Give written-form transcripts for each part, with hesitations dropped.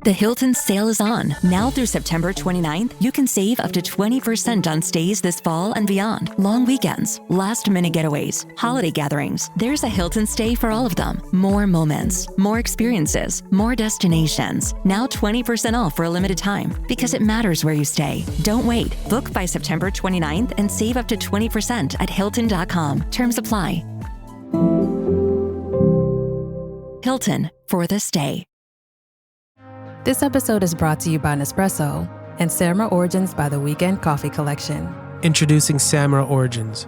The Hilton sale is on. Now through September 29th, you can save up to 20% on stays this fall and beyond. Long weekends, last-minute getaways, holiday gatherings. There's a Hilton stay for all of them. More moments, more experiences, more destinations. Now 20% off for a limited time because it matters where you stay. Don't wait. Book by September 29th and save up to 20% at Hilton.com. Terms apply. Hilton for the stay. This episode is brought to you by Nespresso and Samra Origins by the Weekend Coffee Collection. Introducing Samra Origins.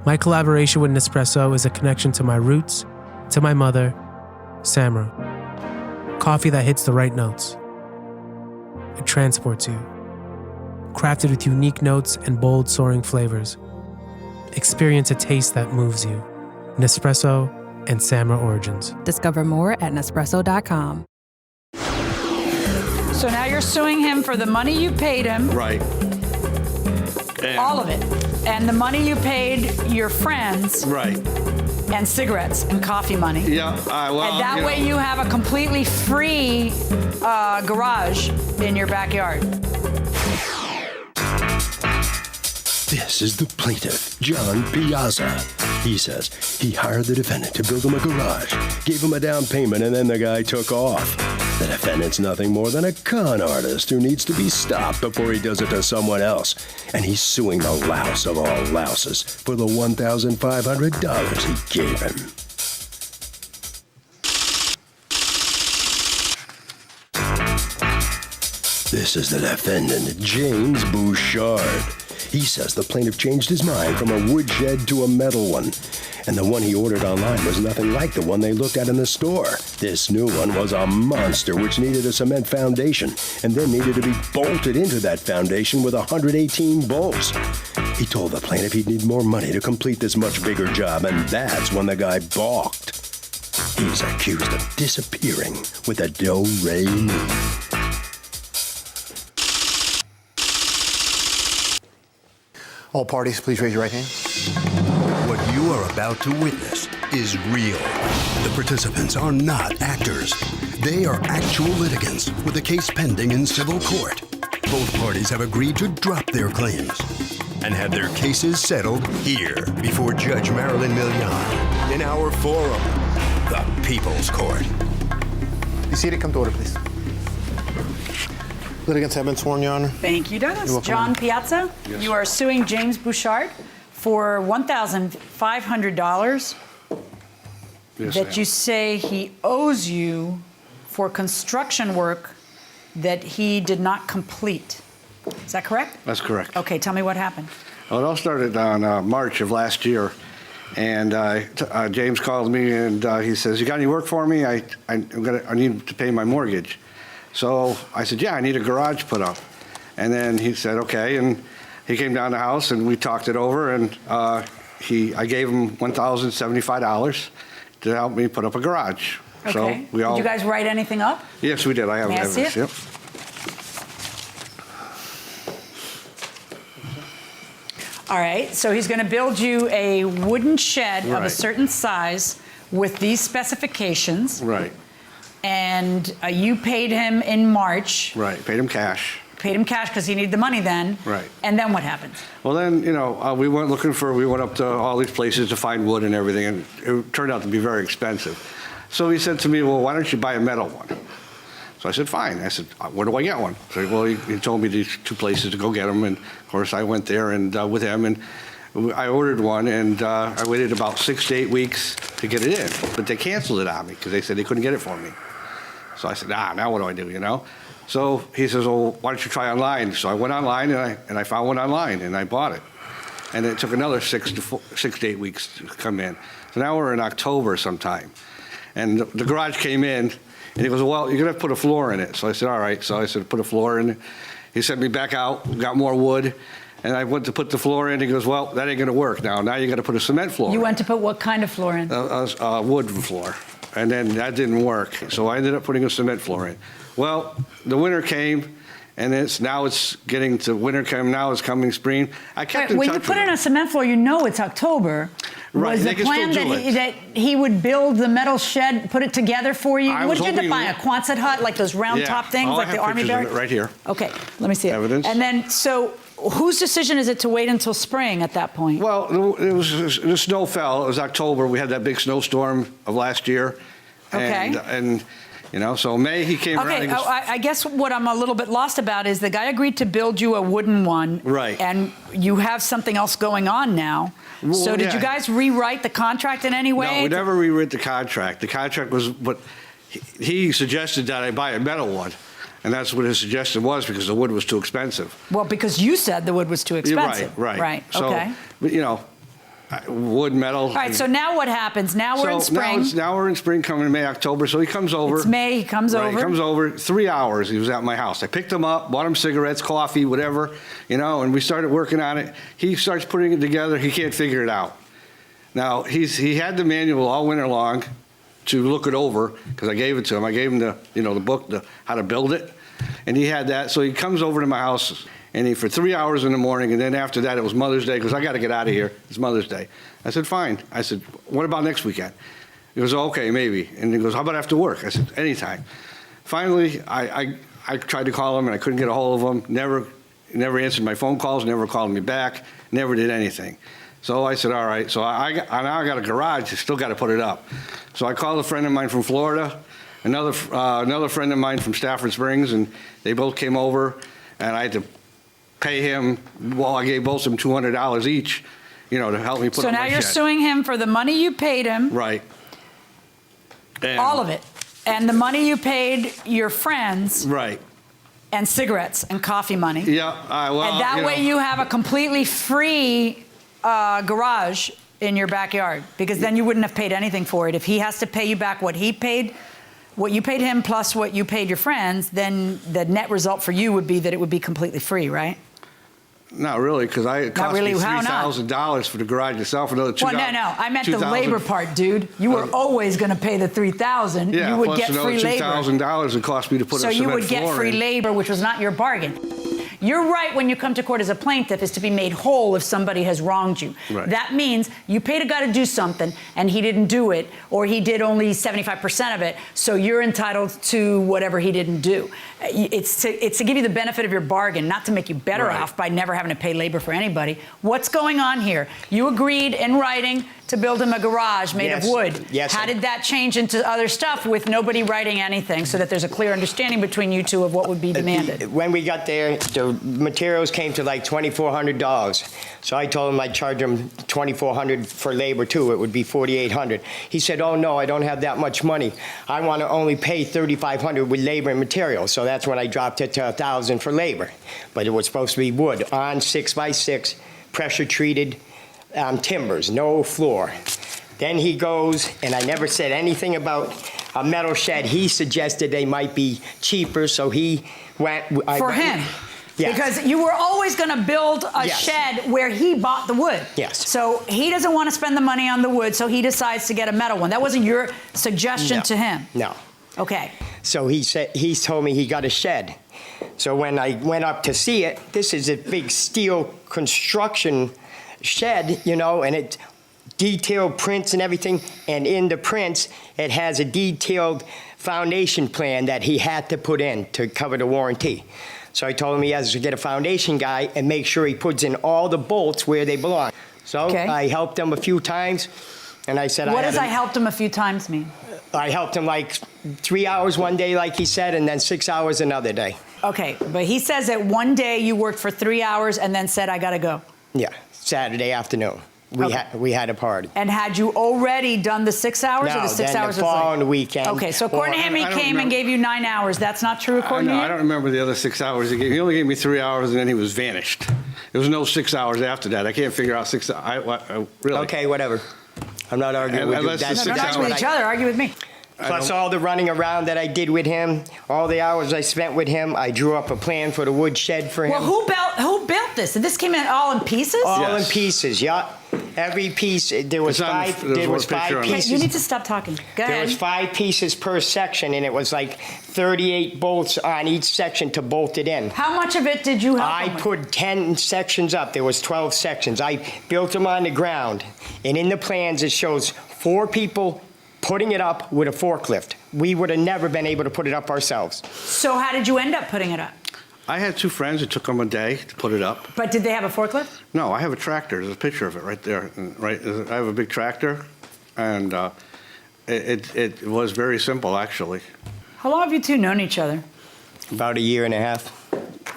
My collaboration with Nespresso is a connection to my roots, to my mother, Samra. Coffee that hits the right notes. It transports you. Crafted with unique notes and bold, soaring flavors. Experience a taste that moves you. Nespresso and Samra Origins. Discover more at Nespresso.com. So now you're suing him for the money you paid him. Right. All of it. And the money you paid your friends. Right. And cigarettes and coffee money. Yeah, well, and that way you have a completely free garage in your backyard. This is the plaintiff, John Piazza. He says he hired the defendant to build him a garage, gave him a down payment, and then the guy took off. The defendant's nothing more than a con artist who needs to be stopped before he does it to someone else. And he's suing the louse of all louses for the $1,500 he gave him. This is the defendant, James Bouchard. He says the plaintiff changed his mind from a woodshed to a metal one. And the one he ordered online was nothing like the one they looked at in the store. This new one was a monster which needed a cement foundation and then needed to be bolted into that foundation with 118 bolts. He told the plaintiff he'd need more money to complete this much bigger job, and that's when the guy balked. He's accused of disappearing with a do-re-mi. All parties, please raise your right hand. What you are about to witness is real. The participants are not actors. They are actual litigants with a case pending in civil court. Both parties have agreed to drop their claims and have their cases settled here before Judge Marilyn Milian in our forum, the People's Court. Be seated. Come to order, please. Litigants have been sworn, Your Honor. Thank you, Dennis. John Piazza, yes. You are suing James Bouchard for $1,500 that you say he owes you for construction work that he did not complete. Is that correct? That's correct. Okay, tell me what happened. Well, it all started on March of last year. And James called me and he says, "You got any work for me? I need to pay my mortgage." So I said, "Yeah, I need a garage put up." And then he said, "Okay." And he came down to the house and we talked it over, and I gave him $1,075 to help me put up a garage. Okay. So we all. Did you guys write anything up? Yes, we did. I have May I see evidence. it? Yep. All right, so he's going to build you a wooden shed of a Right. certain size with these specifications. Right. And you paid him in March. Right. Paid him cash. Paid him cash because he needed the money then. Right. And then what happened? Well, then, we went up to all these places to find wood and everything, and it turned out to be very expensive. So he said to me, "Well, why don't you buy a metal one?" So I said, "Fine." I said, "Where do I get one?" So he told me these two places to go get them, and of course I went there and with him, and I ordered one, and I waited about 6 to 8 weeks to get it in, but they canceled it on me because they said they couldn't get it for me. So I said, now what do I do, So he says, "Well, why don't you try online?" So I went online and I found one online and I bought it. And it took another 6 to 8 weeks to come in. So now we're in October sometime. And the garage came in and he goes, "Well, you're gonna have to put a floor in it." So I said, "All right." So I said, "Put a floor in." He sent me back out, got more wood, and I went to put the floor in. He goes, "Well, that ain't gonna work now. Now you gotta put a cement floor You in." went to put what kind of floor in? A wood floor. And then that didn't work. So I ended up putting a cement floor in. Well, the winter came, and now it's coming spring. I kept in touch When you with put in him. a cement floor, it's October. Right, Was they the can plan still do that it. he would build the metal shed, put it together for you? I What was did you end up hoping- buying? A Quonset hut, like those round top things, I like have the army pictures of barracks? it right here. Okay, let me see it. Evidence. And then, so whose decision is it to wait until spring at that point? Well, it was the snow fell. It was October. We had that big snowstorm of last year. Okay. And you know, so May he came around. Okay, He goes, I guess what I'm a little bit lost about is the guy agreed to build you a wooden one. Right. And you have something else going on now. Well, so did yeah. you guys rewrite the contract in any way? No, we never rewrote the contract. The contract was, but he suggested that I buy a metal one. And that's what his suggestion was because the wood was too expensive. Well, because you said the wood was too expensive. Right. Right, So, okay. but, you know, wood, metal. All right, so now what happens? Now we're in spring. Now we're in spring, coming May, October. So he comes over. It's May, he comes Right, over. He comes over. 3 hours. He was at my house. I picked him up, bought him cigarettes, coffee, whatever, you know, and we started working on it. He starts putting it together. He can't figure it out. Now he had the manual all winter long to look it over because I gave it to him. I gave him the book, how to build it, and he had that. So he comes over to my house. And for 3 hours in the morning, and then after that, it was Mother's Day, because I got to get out of here. It's Mother's Day. I said, fine. I said, what about next weekend? He goes, okay, maybe. And he goes, how about after work? I said, anytime. Finally, I tried to call him, and I couldn't get a hold of him. Never answered my phone calls, never called me back, never did anything. So I said, all right. So now I got a garage. I still got to put it up. So I called a friend of mine from Florida, another friend of mine from Stafford Springs, and they both came over, and I had to pay him. Well, I gave both of them $200 each, you know, to help me put So up now my you're shed. suing him for the money you paid him. Right. And, All of it. And the money you paid your friends. Right. And cigarettes and coffee money. Yeah. Well, and that way you have a completely free garage in your backyard, because then you wouldn't have paid anything for it. If he has to pay you back what you paid him plus what you paid your friends, then the net result for you would be that it would be completely free, right? Not really, because it cost me $3,000 for the garage itself. Another $2,000. Well, no. I meant the labor part, dude. You were always going to pay the $3,000. Yeah, you would plus get free labor. $2,000 it cost me to put so a cement you would get floor free in. labor, which was not your bargain. Your right when you come to court as a plaintiff is to be made whole if somebody has wronged you. Right. That means you paid a guy to do something and he didn't do it, or he did only 75% of it, so you're entitled to whatever he didn't do. It's to give you the benefit of your bargain, not to make you better Right. off by never having to pay labor for anybody. What's going on here? You agreed in writing to build him a garage made of wood. Yes. How did that change into other stuff with nobody writing anything, so that there's a clear understanding between you two of what would be demanded? When we got there, the materials came to like $2,400. So I told him I'd charge him $2,400 for labor too. It would be $4,800. He said, "Oh no, I don't have that much money. I want to only pay $3,500 with labor and materials." So that's when I dropped it to $1,000 for labor. But it was supposed to be wood on 6x6, pressure treated timbers, no floor. Then he goes, and I never said anything about a metal shed. He suggested they might be cheaper, so he went. For him? Yes. Because you were always going to build a Yes. shed where he bought the wood. Yes. So he doesn't want to spend the money on the wood, so he decides to get a metal one. That wasn't your suggestion No. to him? No. Okay. So he told me he got a shed. So when I went up to see it, this is a big steel construction shed, you know, and it detailed prints and everything. And in the prints, it has a detailed foundation plan that he had to put in to cover the warranty. So I told him he has to get a foundation guy and make sure he puts in all the bolts where they belong. So I helped him a few times, and I said, What does I helped him a few times mean? I helped him like 3 hours one day, like he said, and then 6 hours another day. Okay, but he says that one day you worked for 3 hours and then said, I got to go. Yeah, Saturday afternoon. We had a party. And had you already done the 6 hours, or the 6 then hours the was following like... weekend. Okay, so according to him, he I don't came and remember. gave you 9 hours. That's not true according to you? I don't remember the other 6 hours he gave. He only gave me 3 hours, and then he was vanished. There was no 6 hours after that. I can't figure out 6 hours. Really. Okay, whatever. I'm not arguing with you. Unless the That's 6 Don't argue hours- with each other, argue with me. Plus all the running around that I did with him, all the hours I spent with him, I drew up a plan for the wood shed for him. Well, who built this? This came in all in pieces? All in Yes. pieces, yeah. Every piece, there was It's on the- five. there's There one was picture five on it. Hey, pieces. you need to stop talking. Go There ahead. was 5 pieces per section, and it was like 38 bolts on each section to bolt it in. How much of it did you help I him with? put 10 sections up. There was 12 sections. I built them on the ground, and in the plans it shows 4 people putting it up with a forklift. We would have never been able to put it up ourselves. So how did you end up putting it up? I had 2 friends. It took them a day to put it up. But did they have a forklift? No, I have a tractor. There's a picture of it right there. Right, I have a big tractor, and it was very simple, actually. How long have you two known each other? About a year and a half.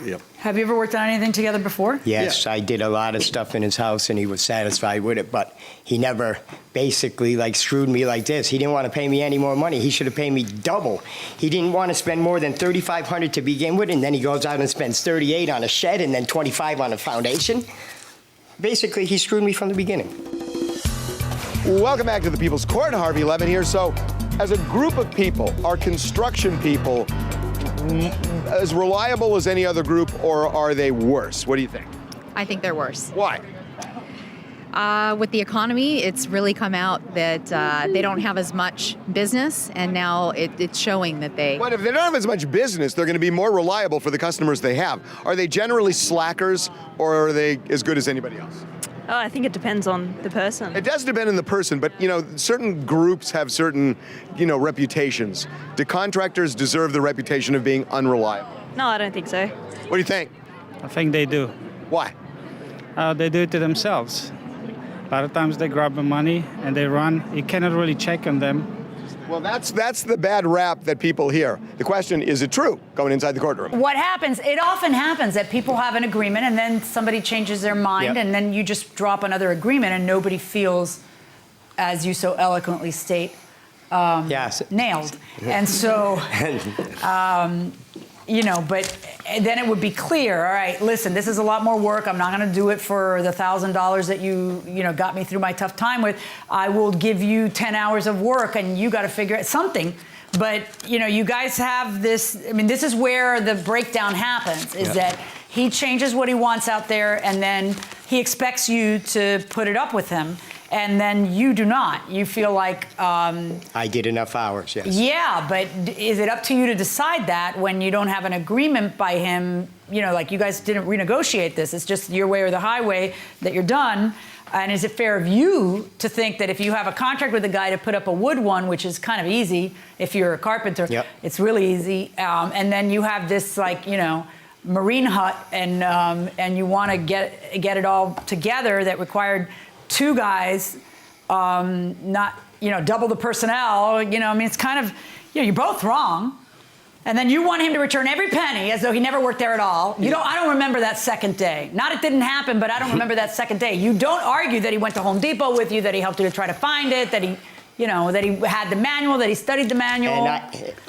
Yep. Have you ever worked on anything together before? Yes, I did a lot of stuff in his house, and he was satisfied with it, but he never basically like screwed me like this. He didn't want to pay me any more money. He should have paid me double. He didn't want to spend more than $3,500 to begin with, and then he goes out and spends $38 on a shed and then $25 on a foundation. Basically, he screwed me from the beginning. Welcome back to the People's Court. Harvey Levin here. So, as a group of people, are construction people as reliable as any other group, or are they worse? What do you think? I think they're worse. Why? With the economy, it's really come out that they don't have as much business, and now it's showing that they... But if they don't have as much business, they're going to be more reliable for the customers they have. Are they generally slackers, or are they as good as anybody else? Oh, I think it depends on the person. It does depend on the person, but, certain groups have certain, reputations. Do contractors deserve the reputation of being unreliable? No, I don't think so. What do you think? I think they do. Why? They do it to themselves. A lot of times they grab the money and they run. You cannot really check on them. Well, that's the bad rap that people hear. The question, is it true going inside the courtroom? What happens, it often happens that people have an agreement and then somebody changes their mind and then you just drop another agreement and nobody feels, as you so eloquently state, Yes. nailed. And so, but then it would be clear, all right, listen, this is a lot more work. I'm not going to do it for the $1,000 that you got me through my tough time with. I will give you 10 hours of work and you got to figure out something. But, you guys have this, this is where the breakdown happens, is that he changes what he wants out there and then he expects you to put it up with him. And then you do not. You feel like... I did enough hours, yes. Yeah, but is it up to you to decide that when you don't have an agreement by him, like you guys didn't renegotiate this, it's just your way or the highway that you're done, and is it fair of you to think that if you have a contract with a guy to put up a wood one, which is kind of easy if you're a carpenter, it's really easy, and then you have this marine hut and you want to get it all together that required 2 guys, not, double the personnel, it's kind of, you're both wrong. And then you want him to return every penny as though he never worked there at all. I don't remember that second day. Not it didn't happen, but I don't remember that second day. You don't argue that he went to Home Depot with you, that he helped you to try to find it, that he, that he had the manual, that he studied the manual.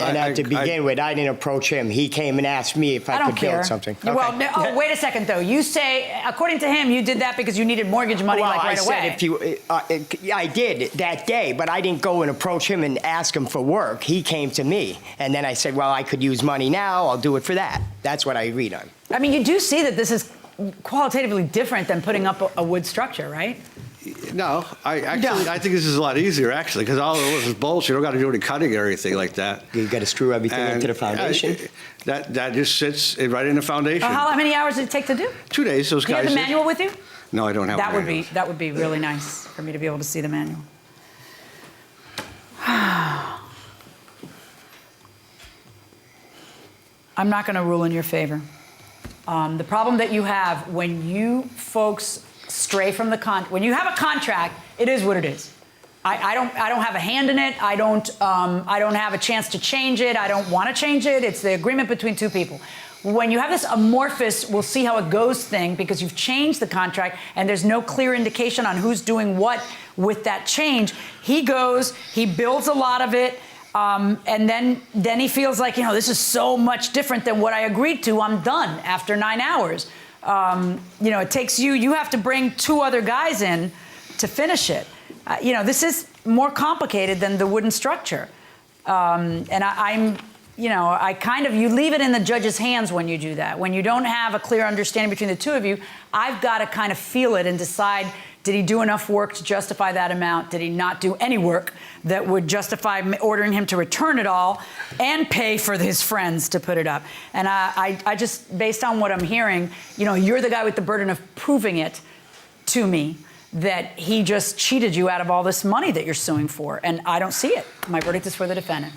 And to begin with, I didn't approach him. He came and asked me if I could build something. Well, wait a second, though. You say, according to him, you did that because you needed mortgage money right away. I did that day, but I didn't go and approach him and ask him for work. He came to me. And then I said, well, I could use money now. I'll do it for that. That's what I agreed on. You do see that this is qualitatively different than putting up a wood structure, right? No, I think this is a lot easier, actually, because all of this is bolts. You don't got to do any cutting or anything like that. You got to screw everything into the foundation. That just sits right in the foundation. How many hours did it take to do? 2 days. Those guys. Do you have the manual with you? No, I don't have. That would be really nice for me to be able to see the manual. I'm not going to rule in your favor. The problem that you have when you folks stray from the when you have a contract, it is what it is. I don't have a hand in it. I don't have a chance to change it. I don't want to change it. It's the agreement between 2 people. When you have this amorphous, we'll see how it goes thing, because you've changed the contract and there's no clear indication on who's doing what with that change, he goes, he builds a lot of it, and then he feels like, this is so much different than what I agreed to. I'm done after 9 hours. It takes you have to bring 2 other guys in to finish it. This is more complicated than the wooden structure. You leave it in the judge's hands when you do that. When you don't have a clear understanding between the 2 of you, I've got to kind of feel it and decide, Did he do enough work to justify that amount? Did he not do any work that would justify ordering him to return it all and pay for his friends to put it up? And I just, based on what I'm hearing, you're the guy with the burden of proving it to me that he just cheated you out of all this money that you're suing for. And I don't see it. My verdict is for the defendant.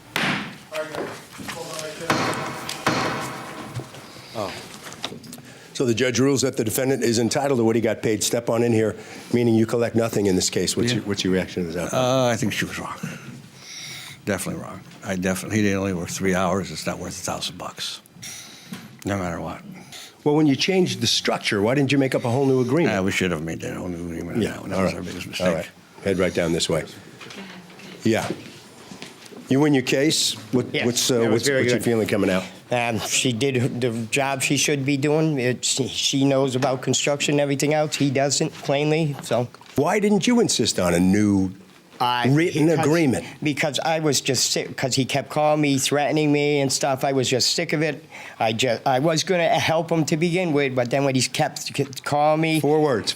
So the judge rules that the defendant is entitled to what he got paid. Step on in here, meaning you collect nothing in this case. What's your reaction to that? I think she was wrong. Definitely wrong. He didn't only work 3 hours. It's not worth $1,000, no matter what. Well, when you changed the structure, why didn't you make up a whole new agreement? We should have made that whole new agreement. Yeah, That was our biggest mistake. All right. Head right down this way. Yeah. You win your case. What's your feeling coming out? She did the job she should be doing. She knows about construction and everything else. He doesn't, plainly. So why didn't you insist on a new written agreement? Because I was just sick. Because he kept calling me, threatening me and stuff. I was just sick of it. I was going to help him to begin with, but then when he kept calling me. 4 words.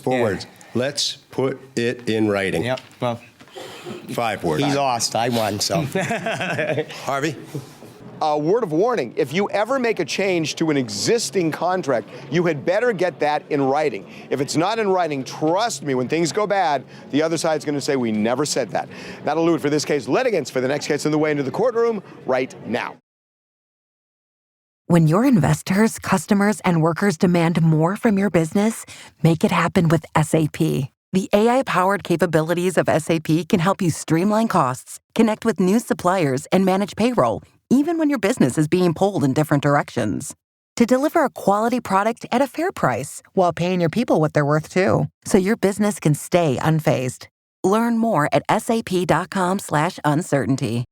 Let's put it in writing. Yep. Well, 5 words. He lost. I won. So. Harvey. A word of warning, if you ever make a change to an existing contract, you had better get that in writing. If it's not in writing, trust me, when things go bad, the other side's going to say, we never said that. That'll do it for this case. Litigants for the next case on the way into the courtroom right now. When your investors, customers, and workers demand more from your business, make it happen with SAP. The AI-powered capabilities of SAP can help you streamline costs, connect with new suppliers, and manage payroll, even when your business is being pulled in different directions. To deliver a quality product at a fair price while paying your people what they're worth too, so your business can stay unfazed. Learn more at sap.com/uncertainty.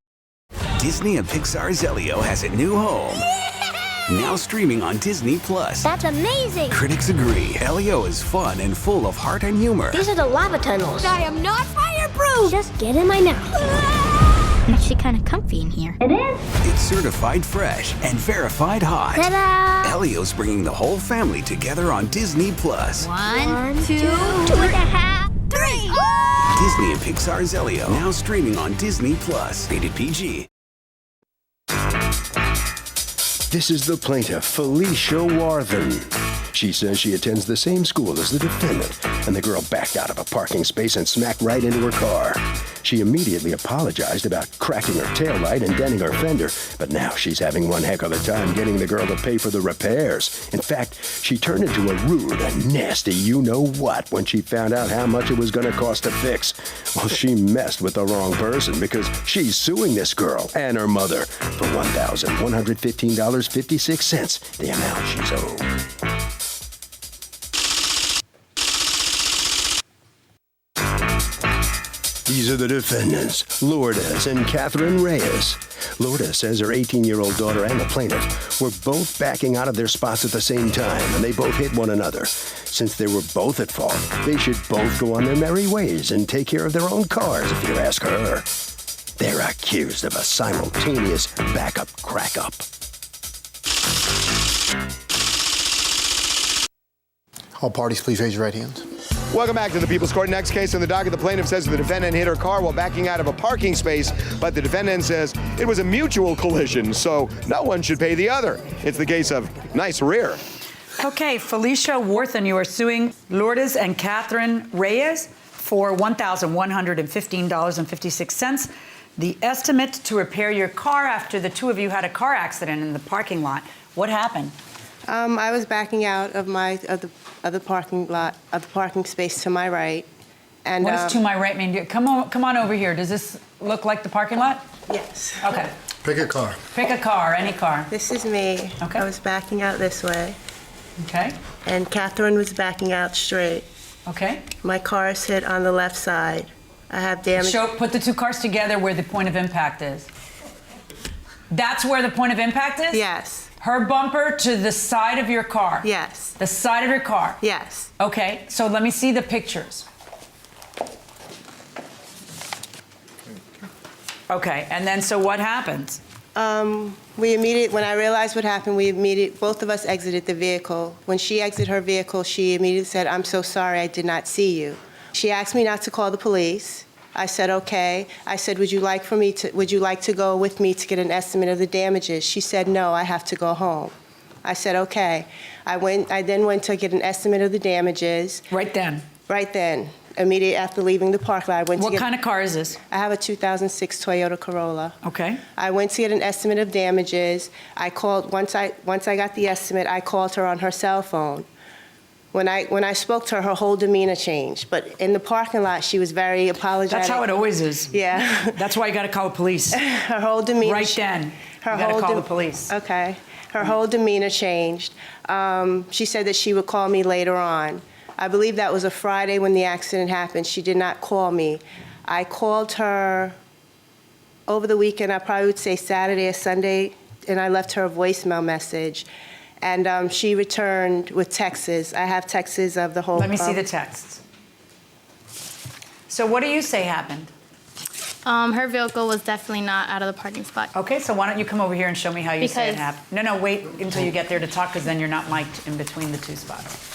Disney and Pixar's Elio has a new home. Now streaming on Disney+. That's amazing! Critics agree. Elio is fun and full of heart and humor. These are the lava tunnels. I am not fireproof! Just get in my mouth. Actually kind of comfy in here. It is? It's certified fresh and verified hot. Ta-da! Elio's bringing the whole family together on Disney+. 1, 2, 2.5, 3! Disney and Pixar's Elio. Now streaming on Disney+. Rated PG. This is the plaintiff, Felicia Warthen. She says she attends the same school as the defendant, and the girl backed out of a parking space and smacked right into her car. She immediately apologized about cracking her taillight and denting her fender, but now she's having one heck of a time getting the girl to pay for the repairs. In fact, she turned into a rude and nasty you-know-what when she found out how much it was going to cost to fix. Well, she messed with the wrong person because she's suing this girl and her mother for $1,115.56, the amount she's owed. These are the defendants, Lourdes and Catherine Reyes. Lourdes says her 18-year-old daughter and the plaintiff were both backing out of their spots at the same time, and they both hit one another. Since they were both at fault, they should both go on their merry ways and take care of their own cars, if you ask her. They're accused of a simultaneous backup crack-up. All parties, please raise your right hands. Welcome back to the People's Court. Next case on the docket, the plaintiff says the defendant hit her car while backing out of a parking space, but the defendant says it was a mutual collision, so no one should pay the other. It's the case of nice rear. Okay, Felicia Warthen, you are suing Lourdes and Catherine Reyes for $1,115.56. The estimate to repair your car after the two of you had a car accident in the parking lot. What happened? I was backing out of the parking lot, of the parking space to my right. And what does to my right mean? Come on over here. Does this look like the parking lot? Yes. Okay. Pick a car. Pick a car, any car. This is me. Okay. I was backing out this way. Okay. And Catherine was backing out straight. Okay. My car is hit on the left side. I have damage. Put the two cars together where the point of impact is. That's where the point of impact is? Yes. Her bumper to the side of your car? Yes. The side of your car? Yes. Okay, so let me see the pictures. Okay, and then so what happens? When I realized what happened, both of us exited the vehicle. When she exited her vehicle, she immediately said, "I'm so sorry, I did not see you." She asked me not to call the police. I said, okay. I said, would you like to go with me to get an estimate of the damages? She said, no, I have to go home. I said, okay. I then went to get an estimate of the damages. Right then? Right then. Immediately after leaving the park lot. What kind of car is this? I have a 2006 Toyota Corolla. Okay. I went to get an estimate of damages. I called, once I got the estimate, I called her on her cell phone. When I spoke to her, her whole demeanor changed. But in the parking lot, she was very apologetic. That's how it always is. Yeah. That's why you got to call the police. Her whole demeanor. Right then. You got to call the police. Okay. Her whole demeanor changed. She said that she would call me later on. I believe that was a Friday when the accident happened. She did not call me. I called her over the weekend, I probably would say Saturday or Sunday, and I left her a voicemail message. And she returned with texts. I have texts of the whole... Let me see the texts. So what do you say happened? Her vehicle was definitely not out of the parking spot. Okay, so why don't you come over here and show me how you say it happened? No, wait until you get there to talk, because then you're not mic'd in between the two spots.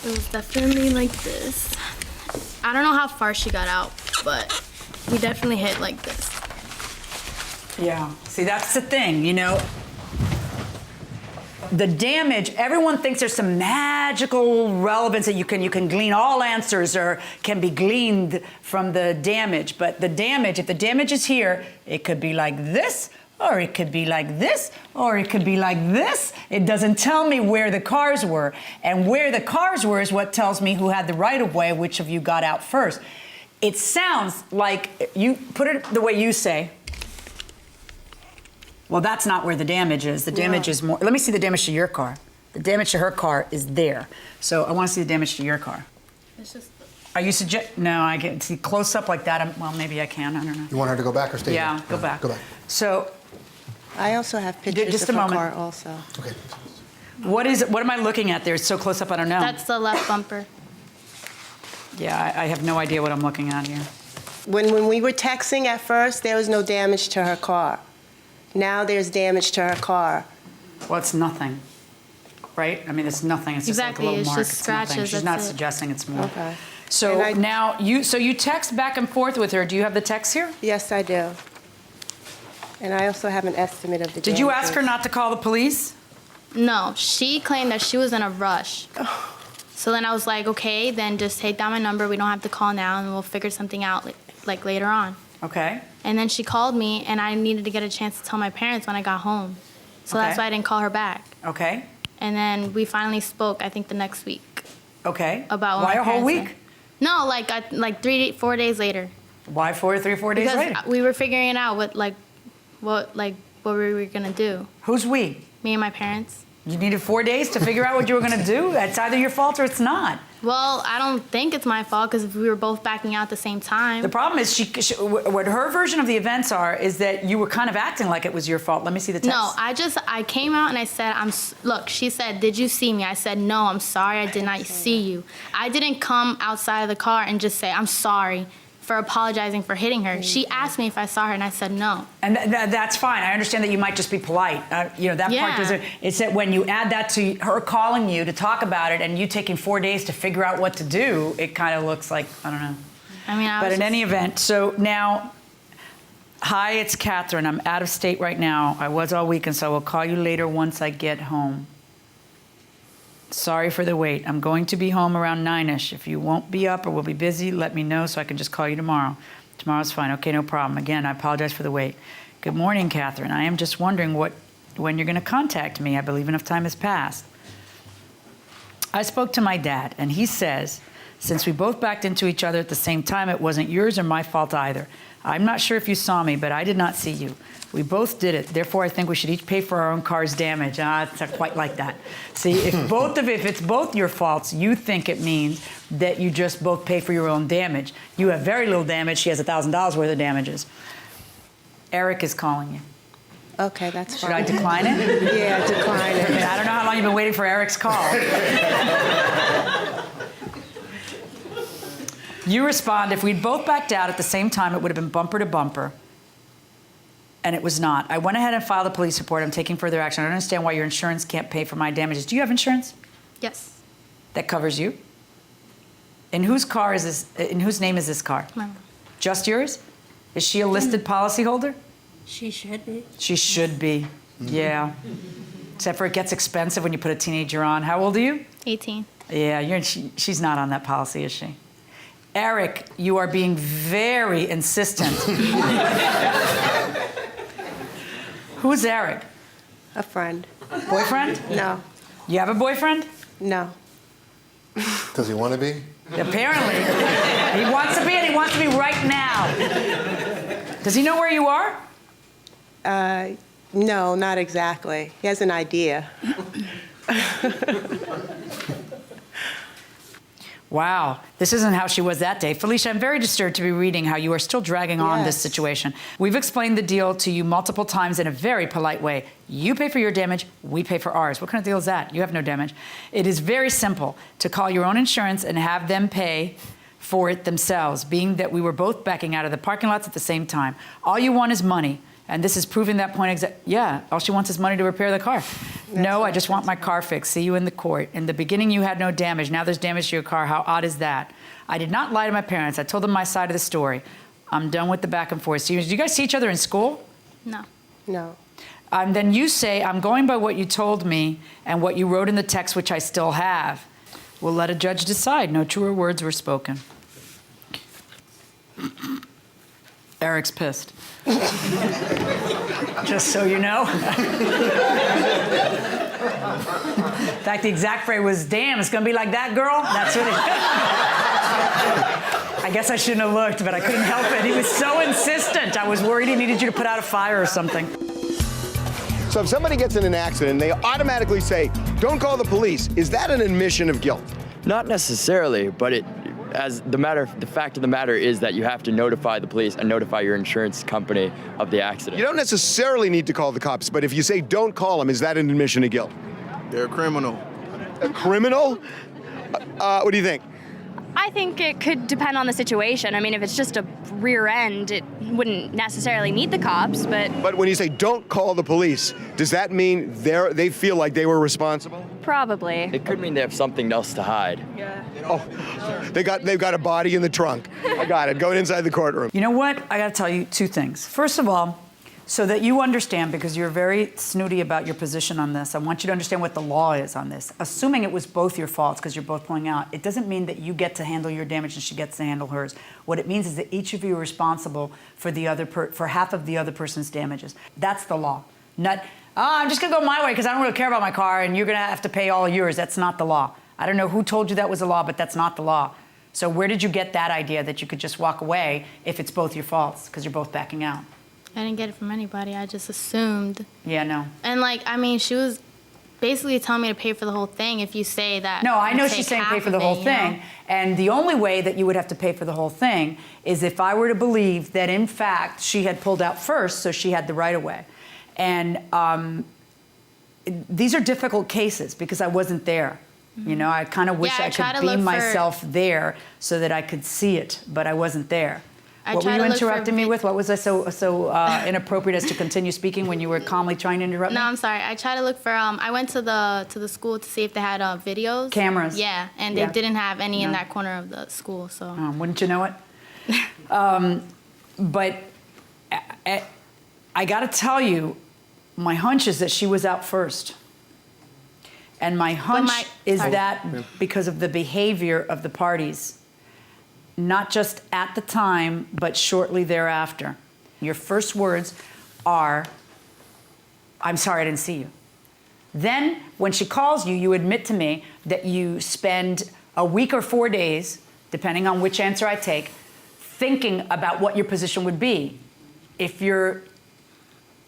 It was definitely like this. I don't know how far she got out, but we definitely hit like this. Yeah. See, that's the thing, you know. The damage, everyone thinks there's some magical relevance that you can glean all answers or can be gleaned from the damage. But the damage, if the damage is here, it could be like this, or it could be like this, or it could be like this. It doesn't tell me where the cars were. And where the cars were is what tells me who had the right-of-way, which of you got out first. It sounds like, you put it the way you say, well, that's not where the damage is. The damage is more, let me see the damage to your car. The damage to her car is there. So I want to see the damage to your car. It's just... Are you no, I can see close up like that. Well, maybe I can, I don't know. You want her to go back or stay Yeah, there? go back. Go back. So... I also have pictures just of a her moment. car also. Okay. What am I looking at there? It's so close up, I don't know. That's the left bumper. Yeah, I have no idea what I'm looking at here. When we were texting at first, there was no damage to her car. Now there's damage to her car. Well, it's nothing, right? I mean, it's nothing. It's Exactly, just like a little it's mark. just It's scratches, nothing. She's that's not it. suggesting it's more. Okay. So now you text back and forth with her. Do you have the text here? Yes, I do. And I also have an estimate of the Did you ask her not to call the police? No, she claimed that she was in a rush. So then I was like, okay, then just take down my number. We don't have to call now, and we'll figure something out like later on. Okay. And then she called me, and I needed to get a chance to tell my parents when I got home. So that's Okay. why I didn't call her back. Okay. And then we finally spoke, I think, the next week. Okay. About Why my a whole parents week? were. No, like 4 days later. Why 4 days Because later? we were figuring out what we were gonna do. Who's we? Me and my parents. You needed 4 days to figure out what you were going to do? It's either your fault or it's not. Well, I don't think it's my fault because we were both backing out at the same time. The problem is what her version of the events is that you were kind of acting like it was your fault. Let me see the text. No, I came out and I said, look, she said, did you see me? I said, no, I'm sorry, I did not see you. I didn't come outside of the car and just say, I'm sorry for apologizing for hitting her. She asked me if I saw her and I said no. And that's fine. I understand that you might just be polite. That part doesn't, it's that when you add that to her calling you to talk about it and you taking 4 days to figure out what to do, it kind of looks like, I don't know. I mean, But in any event, so now, hi, it's Catherine. I'm out of state right now. I was all weekend, so I will call you later once I get home. Sorry for the wait. I'm going to be home around 9-ish. If you won't be up or will be busy, let me know so I can just call you tomorrow. Tomorrow's fine. Okay, no problem. Again, I apologize for the wait. Good morning, Catherine. I am just wondering when you're going to contact me. I believe enough time has passed. I spoke to my dad, and he says, since we both backed into each other at the same time, it wasn't yours or my fault either. I'm not sure if you saw me, but I did not see you. We both did it. Therefore, I think we should each pay for our own car's damage. It's not quite like that. See, if it's both your faults, you think it means that you just both pay for your own damage. You have very little damage. She has $1,000 worth of damages. Eric is calling you. Okay, that's fine. Should I decline it? Yeah, decline it. I don't know how long you've been waiting for Eric's call. You respond, if we'd both backed out at the same time, it would have been bumper to bumper. And it was not. I went ahead and filed a police report. I'm taking further action. I don't understand why your insurance can't pay for my damages. Do you have insurance? Yes. That covers you? In whose car is this? In whose name is this car? Mine. Just yours? Is she a listed policyholder? She should be. She should be. Yeah. Except for it gets expensive when you put a teenager on. How old are you? 18. Yeah, she's not on that policy, is she? Eric, you are being very insistent. Who's Eric? A friend. Boyfriend? No. You have a boyfriend? No. Does he want to be? Apparently. He wants to be, and he wants to be right now. Does he know where you are? No, not exactly. He has an idea. Wow, this isn't how she was that day. Felicia, I'm very disturbed to be reading how you are still dragging on this situation. We've explained the deal to you multiple times in a very polite way. You pay for your damage, we pay for ours. What kind of deal is that? You have no damage. It is very simple to call your own insurance and have them pay for it themselves, being that we were both backing out of the parking lots at the same time. All you want is money. And this is proving that point yeah, all she wants is money to repair the car. No, I just want my car fixed. See you in the court. In the beginning, you had no damage. Now there's damage to your car. How odd is that? I did not lie to my parents. I told them my side of the story. I'm done with the back and forth. So do you guys see each other in school? No. No. And then you say, I'm going by what you told me and what you wrote in the text, which I still have. We'll let a judge decide. No truer words were spoken. Eric's pissed. Just so you know. In fact, the exact phrase was, damn, it's gonna be like that, girl? That's what I guess I shouldn't have looked, but I couldn't help it. He was so insistent. I was worried he needed you to put out a fire or something. So if somebody gets in an accident, they automatically say, don't call the police. Is that an admission of guilt? Not necessarily, but the fact of the matter is that you have to notify the police and notify your insurance company of the accident. You don't necessarily need to call the cops, but if you say don't call them, is that an admission of guilt? They're a criminal. A criminal? What do you think? I think it could depend on the situation. I mean, if it's just a rear end, it wouldn't necessarily need the cops, but... But when you say don't call the police, does that mean they feel like they were responsible? Probably. It could mean they have something else to hide. Yeah. Oh, they've got a body in the trunk. I got it, going inside the courtroom. You know what? I gotta tell you two things. First of all, so that you understand, because you're very snooty about your position on this, I want you to understand what the law is on this. Assuming it was both your faults, because you're both pulling out, it doesn't mean that you get to handle your damage and she gets to handle hers. What it means is that each of you are responsible for for half of the other person's damages. That's the law. Not, I'm just gonna go my way because I don't really care about my car and you're gonna have to pay all yours. That's not the law. I don't know who told you that was the law, but that's not the law. So where did you get that idea that you could just walk away if it's both your faults, because you're both backing out? I didn't get it from anybody. I just assumed. Yeah, no. And she was basically telling me to pay for the whole thing if you say that. No, I know she's saying pay for the whole thing. And the only way that you would have to pay for the whole thing is if I were to believe that, in fact, she had pulled out first, so she had the right of way. And these are difficult cases because I wasn't there. Mm-hmm. You know, I kind of wish I could beam myself there so that I could see it, but I wasn't there. What were you interrupting me with? What was I so inappropriate as to continue speaking when you were calmly trying to interrupt me? No, I'm sorry. I tried to look for. I went to the school to see if they had videos. Cameras. Yeah, and they didn't have any in that corner of the school. So. Wouldn't you know it? But I got to tell you, my hunch is that she was out first. And my hunch is that because of the behavior of the parties. Not just at the time, but shortly thereafter. Your first words are, I'm sorry I didn't see you. Then, when she calls you, you admit to me that you spend a week or 4 days, depending on which answer I take, thinking about what your position would be.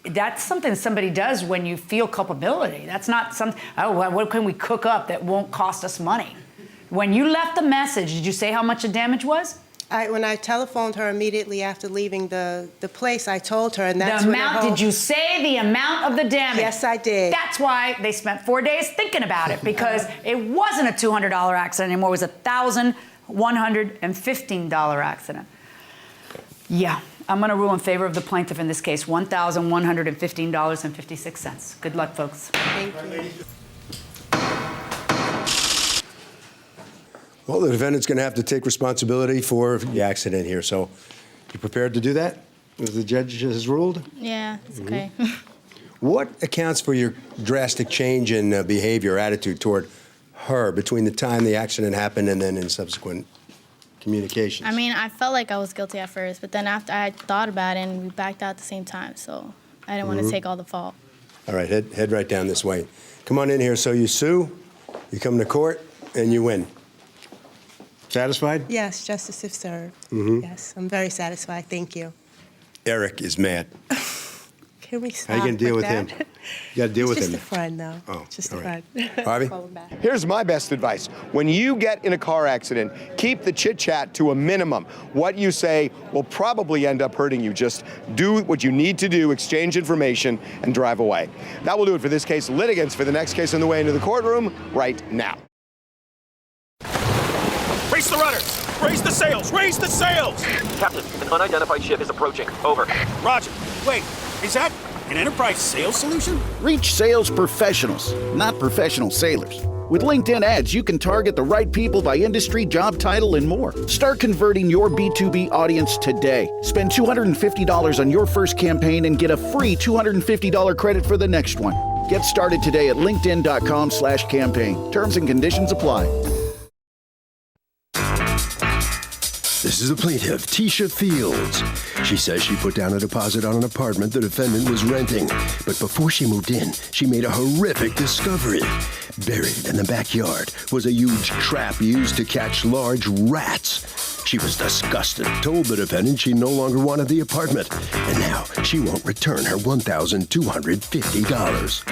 That's something somebody does when you feel culpability. That's not something, what can we cook up that won't cost us money? When you left the message, did you say how much the damage was? When I telephoned her immediately after leaving the place, I told her, and that's the amount. Did you say the amount of the damage? Yes, I did. That's why they spent 4 days thinking about it, because it wasn't a $200 accident anymore. It was a $1,115 accident. Yeah, I'm going to rule in favor of the plaintiff in this case. $1,115.56. Good luck, folks. Thank you. Well, the defendant's going to have to take responsibility for the accident here. So, you prepared to do that, as the judge has ruled? Yeah, it's okay. What accounts for your drastic change in behavior, attitude toward her between the time the accident happened and then in subsequent communications? I mean, I felt like I was guilty at first, but then after I thought about it and we backed out at the same time, so I didn't want to take all the fault. All right, head right down this way. Come on in here. So you sue, you come to court, and you win. Satisfied? Yes, justice if served. Yes, I'm very satisfied. Thank you. Eric is mad. Can we stop? How you going to deal with that? him? You got to deal with Just him. a friend, though. Oh, just all a right. friend. Harvey? Here's my best advice. When you get in a car accident, keep the chit-chat to a minimum. What you say will probably end up hurting you. Just do what you need to do, exchange information, and drive away. That will do it for this case. Litigants for the next case on the way into the courtroom right now. Raise the rudders! Raise the sails! Raise the sails! Captain, an unidentified ship is approaching. Over. Roger. Wait, is that an Enterprise sales solution? Reach sales professionals, not professional sailors. With LinkedIn ads, you can target the right people by industry, job title, and more. Start converting your B2B audience today. Spend $250 on your first campaign and get a free $250 credit for the next one. Get started today at linkedin.com/campaign. Terms and conditions apply. This is the plaintiff, Tisha Fields. She says she put down a deposit on an apartment the defendant was renting. But before she moved in, she made a horrific discovery. Buried in the backyard was a huge trap used to catch large rats. She was disgusted, told the defendant she no longer wanted the apartment, and now she won't return her $1,250.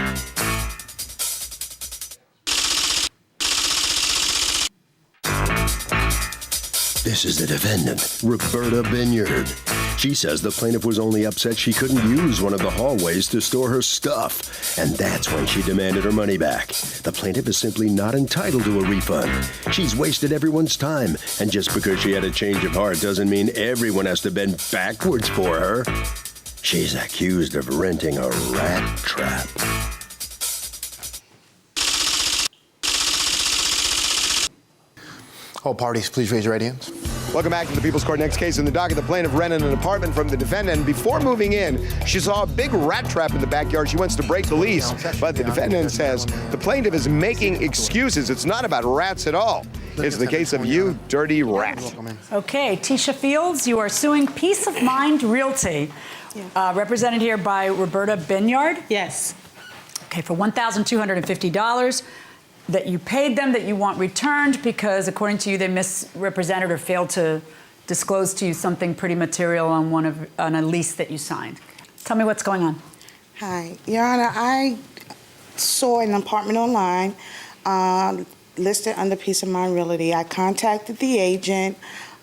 This is the defendant, Roberta Binyard. She says the plaintiff was only upset she couldn't use one of the hallways to store her stuff, and that's when she demanded her money back. The plaintiff is simply not entitled to a refund. She's wasted everyone's time, and just because she had a change of heart doesn't mean everyone has to bend backwards for her. She's accused of renting a rat trap. All parties, please raise your right hands. Welcome back to the People's Court. Next case in the docket, the plaintiff rented an apartment from the defendant. Before moving in, she saw a big rat trap in the backyard. She wants to break the lease, but the defendant says the plaintiff is making excuses. It's not about rats at all. It's the case of you dirty rat. Okay, Tisha Fields, you are suing Peace of Mind Realty, represented here by Roberta Binyard. Yes. Okay, for $1,250 that you paid them, that you want returned because, according to you, they misrepresented or failed to disclose to you something pretty material on a lease that you signed. Tell me what's going on. Hi, Your Honor. I saw an apartment online listed under Peace of Mind Realty. I contacted the agent.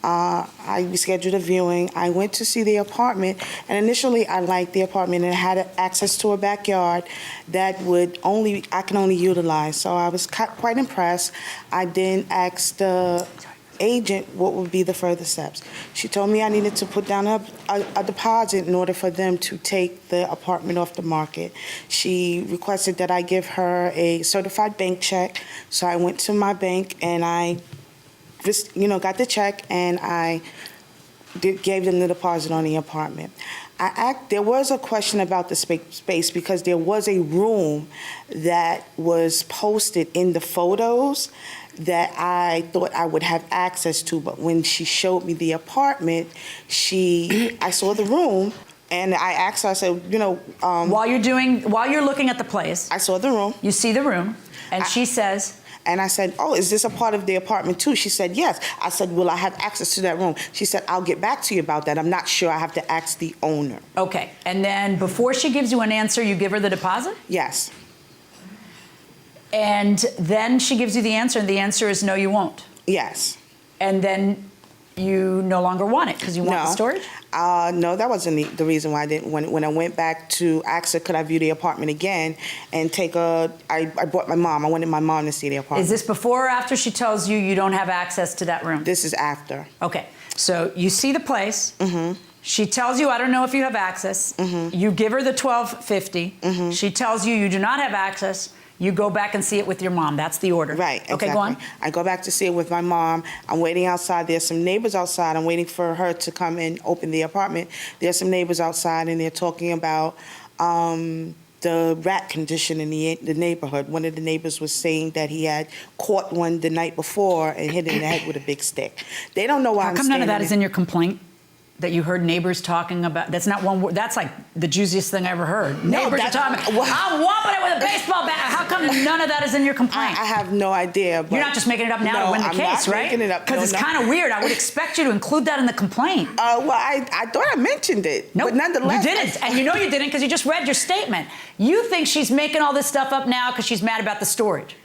I scheduled a viewing. I went to see the apartment, and initially I liked the apartment. It had access to a backyard that I can only utilize. So I was quite impressed. I then asked the agent what would be the further steps. She told me I needed to put down a deposit in order for them to take the apartment off the market. She requested that I give her a certified bank check. So I went to my bank and I just, got the check, and I gave them the deposit on the apartment. There was a question about the space because there was a room that was posted in the photos that I thought I would have access to, but when she showed me the apartment, I saw the room. And I asked her, I said, while you're looking at the place, I saw the room. You see the room, and she says. And I said, oh, is this a part of the apartment too? She said, yes. I said, will I have access to that room? She said, I'll get back to you about that. I'm not sure. I have to ask the owner. Okay. And then before she gives you an answer, you give her the deposit? Yes. And then she gives you the answer, and the answer is no, you won't? Yes. And then you no longer want it because you want the storage? No, that wasn't the reason why I didn't. When I went back to ask her, could I view the apartment again and I brought my mom. I wanted my mom to see the apartment. Is this before or after she tells you you don't have access to that room? This is after. Okay. So you see the place. Mm-hmm. She tells you, I don't know if you have access. Mm-hmm. You give her the $1,250. Mm-hmm. She tells you you do not have access. You go back and see it with your mom. That's the order. Right, Okay, exactly. go on. I go back to see it with my mom. I'm waiting outside. There's some neighbors outside. I'm waiting for her to come and open the apartment. There's some neighbors outside, and they're talking about the rat condition in the neighborhood. One of the neighbors was saying that he had caught one the night before and hit it in the head with a big stick. They don't know why How come none of that is in your complaint? That you heard neighbors talking about? That's not one word. That's like the juiciest thing I ever heard. No, Neighbors are talking about, I'm whopping it with a baseball bat. How come none of that is in your complaint? I have no idea. But You're not just making it up now no, to win the I'm case, not right? making it up. Because No, it's kind of weird. I would expect you to include that in the complaint. Well, I thought I mentioned it. No, but nonetheless, you didn't. And you know you didn't because you just read your statement. You think she's making all this stuff up now because she's mad about the storage.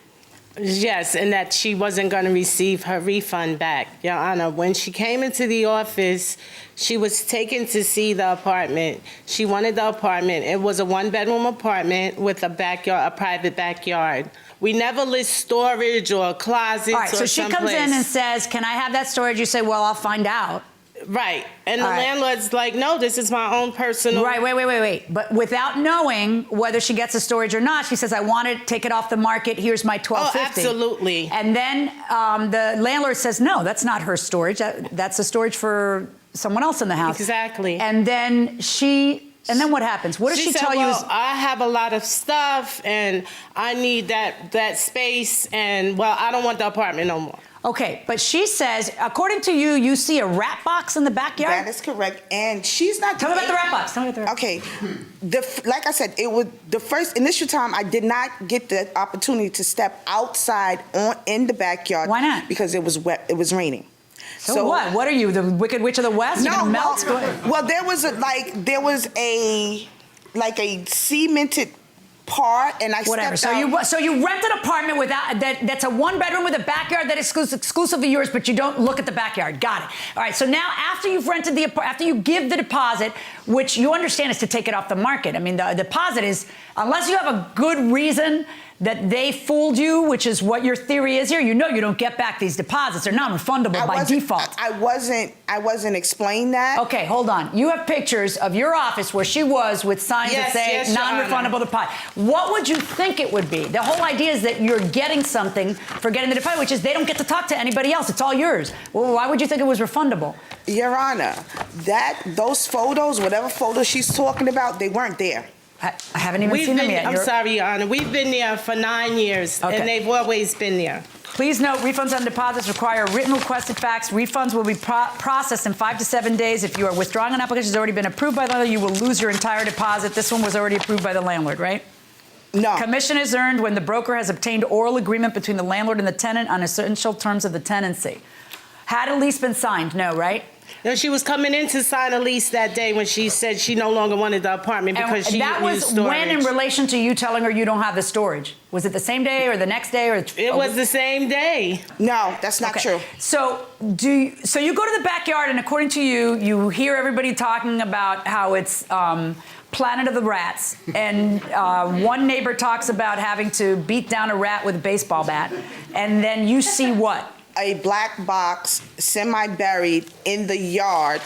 Yes, and that she wasn't going to receive her refund back. Your Honor, when she came into the office, she was taken to see the apartment. She wanted the apartment. It was a one-bedroom apartment with a backyard, a private backyard. We never list storage or closets All right, so she comes in and says, can I have that storage? You say, well, I'll find out. Right, and the All right. landlord's like, no, this is my own personal. Right, wait. But without knowing whether she gets a storage or not, she says, I want to take it off the market. Here's my $1,250. Oh, absolutely. And then the landlord says, no, that's not her storage. That's a storage for someone else in the house. Exactly. And then what happens? What does she said, tell you? Well, I have a lot of stuff, and I need that space, and, well, I don't want the apartment no more. Okay, but she says, according to you, you see a rat box in the backyard? that is correct. And she's not. Tell me about the rat box. Okay, like I said, it was the first initial time I did not get the opportunity to step outside in the backyard. Why not? Because it was wet. It was raining. So what? What are you, the Wicked Witch of the West? You're No, gonna melt? well, there was a cemented part, and I Whatever. stepped out. So you rent an apartment without that's a one bedroom with a backyard that is exclusively yours, but you don't look at the backyard. Got it. All right. So now after you've rented after you give the deposit, which you understand is to take it off the market. I mean, the deposit is, unless you have a good reason that they fooled you, which is what your theory is here, you know you don't get back these deposits. They're non-refundable by default. I wasn't explained that. Okay, hold on. You have pictures of your office where she was with signs that say non-refundable deposit. What would you think it would be? The whole idea is that you're getting something for getting the deposit, which is they don't get to talk to anybody else. It's all yours. Well, why would you think it was refundable? Your Honor, those photos, whatever photos she's talking about, they weren't there. I haven't even seen them yet. I'm sorry, Your Honor. We've been there for 9 years, Okay. and they've always been there. Please note, refunds on deposits require written requested facts. Refunds will be processed in 5 to 7 days. If you are withdrawing an application that's already been approved by the landlord, you will lose your entire deposit. This one was already approved by the landlord, right? No. Commission is earned when the broker has obtained oral agreement between the landlord and the tenant on essential terms of the tenancy. Had a lease been signed? No, right? No, she was coming in to sign a lease that day when she said she no longer wanted the apartment because she that used was storage. when in relation to you telling her you don't have the storage? Was it the same day or the next day? It was the same day. No, that's not true. So you go to the backyard, and according to you, you hear everybody talking about how it's Planet of the Rats, and one neighbor talks about having to beat down a rat with a baseball bat, and then you see what? A black box semi-buried in the yard,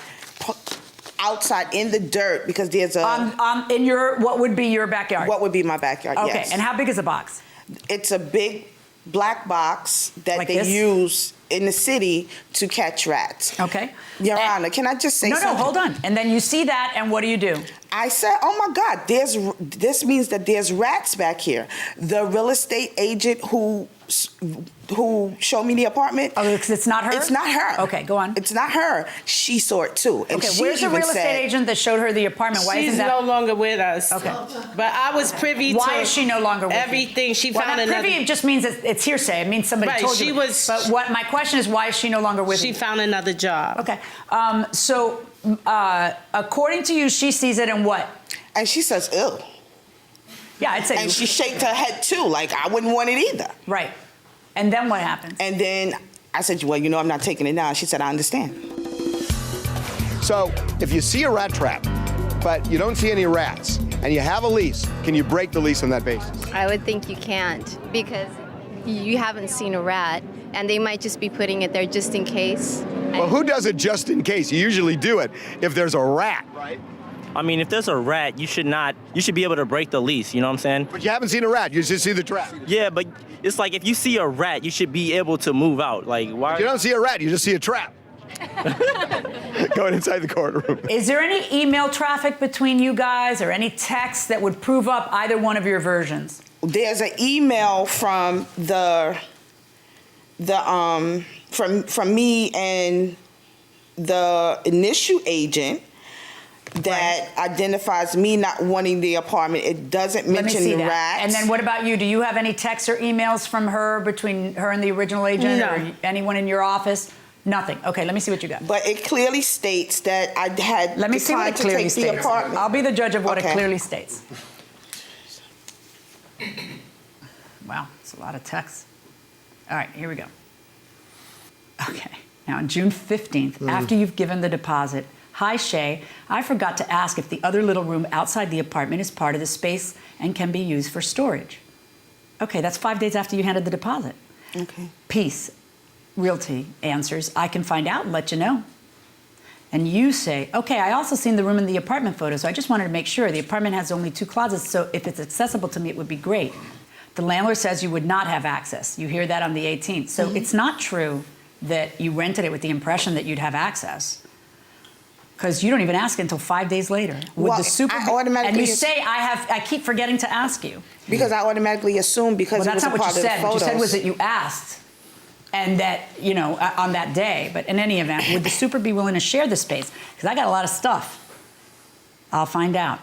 outside in the dirt, because there's a... in your, what would be your backyard? What would be my backyard, Okay, yes. and how big is the box? It's a big black box that Like they this? use in the city to catch rats. Okay. Your Honor, can I just say something? No, hold on. And then you see that, and what do? I said, oh my God, this means that there's rats back here. The real estate agent who showed me the apartment. Oh, it's not her? It's not her. Okay, go on. It's not her. She saw it too. And Okay, she where's the even real estate said- agent that showed her the apartment? Why She's isn't that? no longer with us. Okay. But I was privy to... Why is she no longer with you? everything. She Well, found not another... privy just means it's hearsay. It means somebody Right, told she you. was- But what my question is, why is she no longer with you? She found another job. Okay. So according to you, she sees it and what? And she says, ew. Yeah, I'd say. And she shaked her head too, like I wouldn't want it either. Right. And then what happens? And then I said, well, I'm not taking it down. She said, I understand. So if you see a rat trap, but you don't see any rats, and you have a lease, can you break the lease on that basis? I would think you can't, because you haven't seen a rat, and they might just be putting it there just in case. Well, who does it just in case? You usually do it if there's a rat, right? I mean, if there's a rat, you should be able to break the lease, you know what I'm saying? But you haven't seen a rat, you just see the trap. Yeah, but it's like if you see a rat, you should be able to move out. Like, why? You don't see a rat, you just see a trap. Going inside the courtroom. Is there any email traffic between you guys or any text that would prove up either one of your versions? There's an email from from me and the initial agent that identifies me not wanting the apartment. It doesn't mention the rats. And then what about you? Do you have any texts or emails from her between her and the original agent or anyone in your office? Nothing. Okay, let me see what you got. But it clearly states that I had Let me see what it clearly to take the states. apartment. I'll be the judge of what it Okay. clearly states. Wow, it's a lot of text. All right, here we go. Okay, now on June 15th, after you've given the deposit, hi Shay, I forgot to ask if the other little room outside the apartment is part of the space and can be used for storage. Okay, that's 5 days after you handed the deposit. Okay. Peace Realty answers, I can find out and let you know. And you say, okay, I also seen the room in the apartment photo, so I just wanted to make sure. The apartment has only 2 closets, so if it's accessible to me, it would be great. The landlord says you would not have access. You hear that on the 18th. So it's not true that you rented it with the impression that you'd have access, because you don't even ask until 5 days later. Well, the super I automatically and you say, I keep forgetting to ask you. Because I automatically assume because it was a part of the photos. What you said was that you asked, and that, you know, on that day. But in any event, would the super be willing to share the space? Because I got a lot of stuff. I'll find out.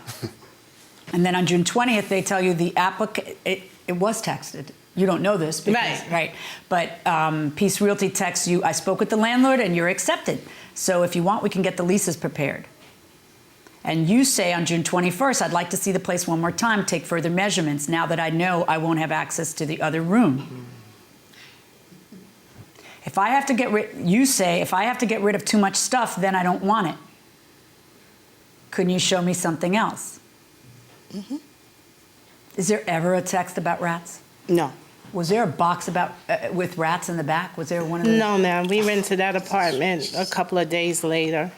And then on June 20th, they tell you the applicant, it was texted. You don't know this. Because, right. But Peace Realty texts you, I spoke with the landlord and you're accepted. So if you want, we can get the leases prepared. And you say on June 21st, I'd like to see the place one more time, take further measurements now that I know I won't have access to the other room. If I have to get rid, you say, if I have to get rid of too much stuff, then I don't want it. Couldn't you show me something else? Is there ever a text about rats? No. Was there a box about with rats in the back? Was there one of those? No, ma'am. We rented that apartment a couple of days later.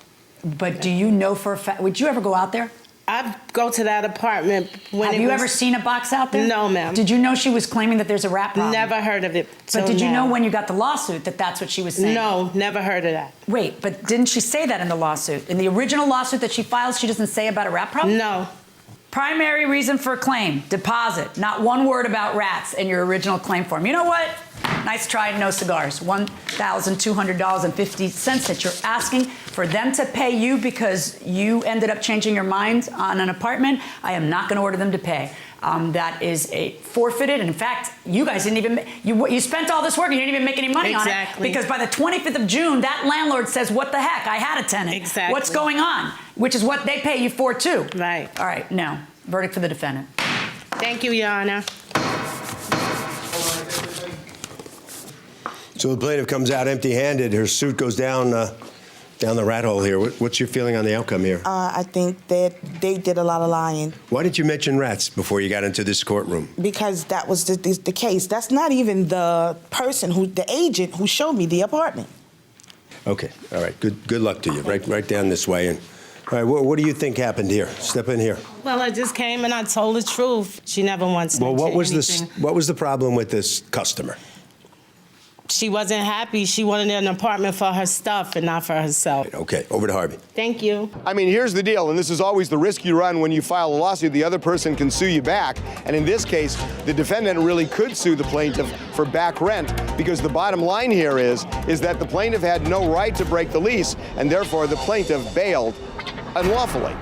But do you know for a fact, would you ever go out there? I'd go to that apartment when Have you ever seen a box out there? No, ma'am. Did you know she was claiming that there's a rat problem? Never heard of it. But did you know when you got the lawsuit that that's what she was saying? No, never heard of that. Wait, but didn't she say that in the lawsuit? In the original lawsuit that she filed, she doesn't say about a rat problem? No. Primary reason for claim, deposit. Not one word about rats in your original claim form. You know what? Nice try, no cigars. $1,200.50 that you're asking for them to pay you because you ended up changing your mind on an apartment. I am not going to order them to pay. That is a forfeited. And in fact, you guys didn't even, you spent all this work and you didn't even make any money on it. Because by the 25th of June, that landlord says, what the heck? I had a tenant. Exactly. What's going on? Which is what they pay you for too. Right. All right, now, verdict for the defendant. Thank you, Your Honor. So the plaintiff comes out empty-handed. Her suit goes down the rat hole here. What's your feeling on the outcome here? I think that they did a lot of lying. Why did you mention rats before you got into this courtroom? Because that was the case. That's not even the person the agent who showed me the apartment. Okay, all right. Good luck to you. Right down this way. And all right, what do you think happened here? Step in here. Well, I just came and I told the truth. She never once mentioned anything. What was the problem with this customer? She wasn't happy. She wanted an apartment for her stuff and not for herself. Okay, over to Harvey. Thank you. I mean, here's the deal, and this is always the risk you run when you file a lawsuit. The other person can sue you back. And in this case, the defendant really could sue the plaintiff for back rent, because the bottom line here is that the plaintiff had no right to break the lease, and therefore the plaintiff bailed unlawfully.